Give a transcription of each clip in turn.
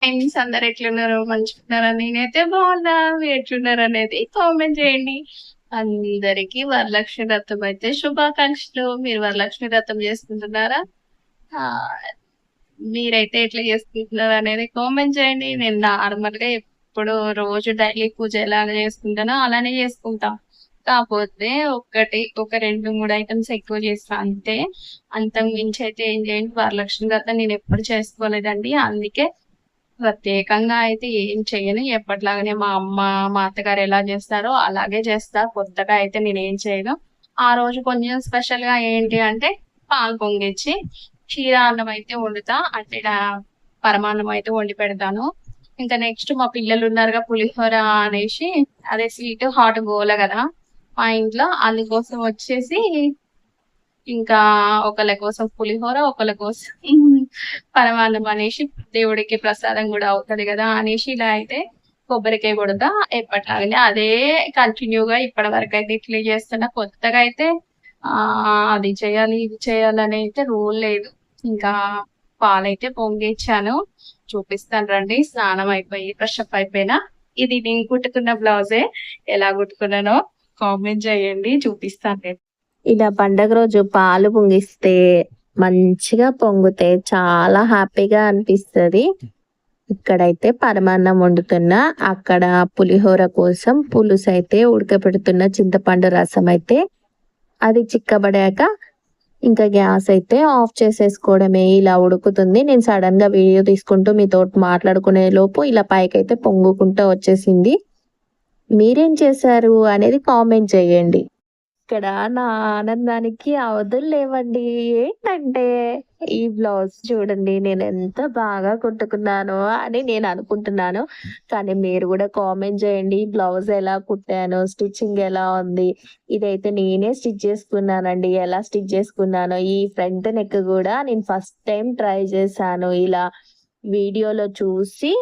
Friends అందరు ఎట్లున్నారు? మంచిగున్నారా? నేనైతే బాగున్నా. మీరు ఎట్లున్నారనేది కామెంట్ చేయండి. అందరికి వరలక్ష్మి వ్రతం అయితే శుభాకాంక్షలు. మీరు వరలక్ష్మి వ్రతం చేసుకుంటున్నారా? ఆహ్, మీరైతే ఎట్లా చేసుకుంటున్నారనేది కామెంట్ చేయండి. నేను నార్మల్‌గా ఎప్పుడు రోజు డైలీ పూజ ఎలాగ చేసుకుంటానో అలానే చేసుకుంటా. కాపోతే ఒక 2, 3 ఐటెమ్స్ ఎక్కువ చేస్తా అంతే. అంతకు మించి అయితే ఏం చేయను. వరలక్ష్మి వ్రతం నేనెప్పుడు చేసుకోలేదండి. అందుకే ప్రత్యేకంగా అయితే ఏం చెయ్యను. ఎప్పటిలాగానే మా అమ్మ, మా అత్తగారు ఎలా చేస్తారో అలాగే చేస్తా. కొత్తగా అయితే నేనేం చేయను. ఆ రోజు కొంచెం స్పెషల్‌గా ఏంటి అంటే పాలు పొంగిచ్చి క్షీరాన్నం అయితే వండుతా. అంటే పరమాన్నం అయితే వండి పెడతాను. ఇంకా నెక్స్ట్ మా పిల్లలున్నారుగా పులిహోర అనేసి అదే స్వీట్, హాట్ గోల గదా! మా ఇంట్లో అందుకోసం వచ్చేసి ఇంకా ఒకళ్ళ కోసం పులిహోర, ఒకళ్ళ కోసం పరమాన్నం అనేసి దేవుడికి ప్రసాదం గూడా అవుతది గదా! అనేసి ఇలా అయితే కొబ్బరికాయ కొడతా. ఎప్పటిలాగానే అదే కంటిన్యూ‌గా ఇప్పటి వరకైతే ఇట్లే చేస్తున్నా. కొత్తగా అయితే అది చేయాలి, ఇది చేయాలని అయితే రూల్ లేదు. ఇంకా పాలైతే పొంగిచ్చాను. చూపిస్తాను రండి. స్నానం అయిపోయి, ఫ్రెష్ అప్ అయిపోయినా. ఇది నేను కుట్టుకున్న బ్లౌజే. ఎలా కుట్టుకున్నానో కామెంట్ చేయండి. చూపిస్తాను రేపు. ఇలా పండగ రోజు పాలు పొంగిస్తే మంచిగా పొంగితే చాలా హ్యాపీగా అనిపిస్తది. ఇక్కడైతే పరమాన్నం వండుతున్నా. అక్కడ పులిహోర కోసం పులుసైతే ఉడకబెడుతున్న. చింతపండు రసం అయితే అది చిక్కబడాక ఇంకా గ్యాస్ అయితే ఆఫ్ చేసేసుకోవడమే. ఇలా ఉడుకుతుంది. నేను సడన్‌గా వీడియో తీసుకుంటూ మీతోటి మాట్లాడుకునే లోపు ఇలా పైకైతే పొంగుకుంటూ వచ్చేసింది. మీరేం చేశారు అనేది కామెంట్ చేయండి. ఇక్కడ నా ఆనందానికి అవధులు లేవండి. ఏంటంటే ఈ బ్లౌజ్ చూడండి నేనెంత బాగా కుట్టుకున్నానో అని నేను అనుకుంటున్నాను. కానీ మీరు గూడా కామెంట్ చేయండి. ఈ బ్లౌజ్ ఎలా కుట్టాను? స్టిచ్చింగ్ ఎలా ఉంది? ఇదైతే నేనే స్టిచ్ చేసుకున్నానండి. ఎలా స్టిచ్ చేసుకున్నానో ఈ ఫ్రంట్ నెక్ గూడా నేను ఫస్ట్ టైమ్ ట్రై చేశాను. ఇలా వీడియోలో చూసి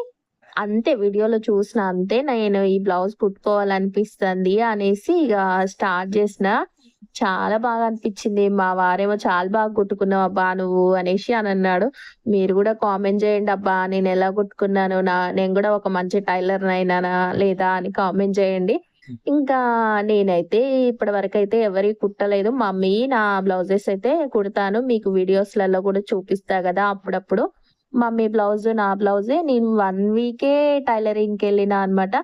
అంతే వీడియోలో చూసిన అంతే నేను ఈ బ్లౌజ్ కుట్టుకోవాలనిపిస్తుంది అనేసి ఇక స్టార్ట్ చేసిన. చాలా బాగా అనిపించింది. మా వారేమో చాలా బాగా కుట్టుకున్నావబ్బా నువ్వు అనేసి అనన్నాడు. మీరు కూడా కామెంట్ చేయండి అబ్బా నేను ఎలా కుట్టుకున్నాను. నేను కూడా ఒక మంచి టైలర్‌ని అయినానా లేదా అని కామెంట్ చేయండి. ఇంకా నేనైతే ఇప్పటి వరకైతే ఎవరియి కుట్టలేదు. మమ్మీ నా బ్లౌజెస్ అయితే కుడతాను. మీకు వీడియోస్‌లలో కూడా చూపిస్తా గదా! అప్పుడప్పుడు. మమ్మీ బ్లౌజ్, నా బ్లౌజే నేను 1 వీకే టైలరింగ్‌కెళ్ళినా అన్నమాట.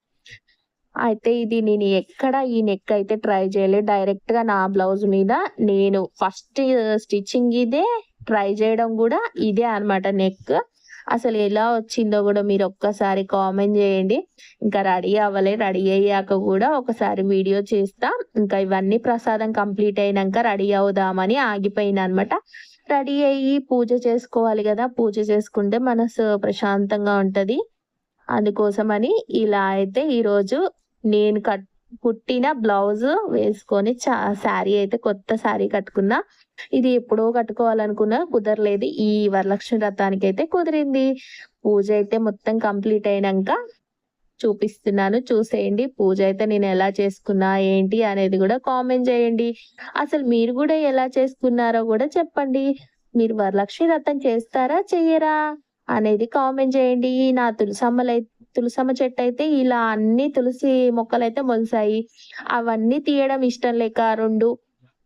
అయితే ఇది నేను ఎక్కడ ఈ నెక్ అయితే ట్రై చేయలేదు. డైరెక్ట్‌గా నా బ్లౌజ్ మీద నేను ఫస్ట్ స్టిచ్చింగ్ ఇదే, ట్రై చేయడం గూడా ఇదే అన్నమాట నెక్. అసలు ఎలా వచ్చిందో గూడా మీరు ఒక్కసారి కామెంట్ చేయండి. ఇంకా రెడీ అవ్వలే. రెడీ అయ్యాక గూడా ఒకసారి వీడియో చేస్తా. ఇంకా ఇవన్నీ ప్రసాదం కంప్లీట్ అయినంక రెడీ అవుదామని ఆగిపోయినా అన్నమాట. రెడీ అయ్యి పూజ చేసుకోవాలి గదా! పూజ చేసుకుంటే మనసు ప్రశాంతంగా ఉంటది. అందుకోసమని ఇలా అయితే ఈరోజు నేను కుట్టిన బ్లౌజ్ వేసుకొని శారీ అయితే కొత్త శారీ కట్టుకున్నా. ఇది ఎప్పుడో కట్టుకోవాలనుకున్నా కుదరలేదు. ఈ వరలక్ష్మి వ్రతానికైతే కుదిరింది. పూజ అయితే మొత్తం కంప్లీట్ అయినంక చూపిస్తున్నాను. చూసేయండి. పూజ అయితే నేను ఎలా చేసుకున్నా, ఏంటి అనేది గూడా కామెంట్ చేయండి. అసలు మీరు గూడా ఎలా చేసుకున్నారో గూడా చెప్పండి. మీరు వరలక్ష్మి వ్రతం చేస్తారా? చెయ్యరా? అనేది కామెంట్ చేయండి. నా తులసమ్మ చెట్టయితే ఇలా అన్ని తులసి మొక్కలైతే మొలిసాయి. అవన్నీ తీయడం ఇష్టం లేక 2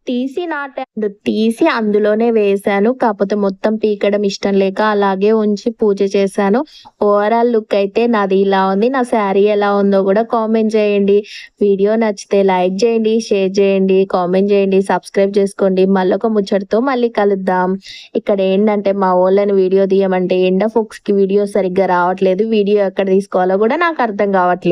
తీసి అందులోనే వేశాను. కాపోతే మొత్తం పీకడం ఇష్టం లేక అలాగే ఉంచి పూజ చేశాను. ఓవరాల్ లుక్ అయితే నాది ఇలా ఉంది. నా శారీ ఎలా ఉందో గూడా కామెంట్ చేయండి. వీడియో నచ్చితే లైక్ చేయండి, షేర్ చేయండి, కామెంట్ చేయండి, సబ్స్క్రైబ్ చేసుకోండి. మళ్ళొక ముచ్చటతో మళ్ళీ కలుద్దాం. ఇక్కడ ఏంటంటే మా వోళ్ళని వీడియో తీయమంటే ఎండ ఫోక్స్‌కి వీడియో సరిగ్గా రావట్లేదు. వీడియో ఎక్కడ తీసుకోవాలో గూడా నాకు అర్థం కావట్లేదు.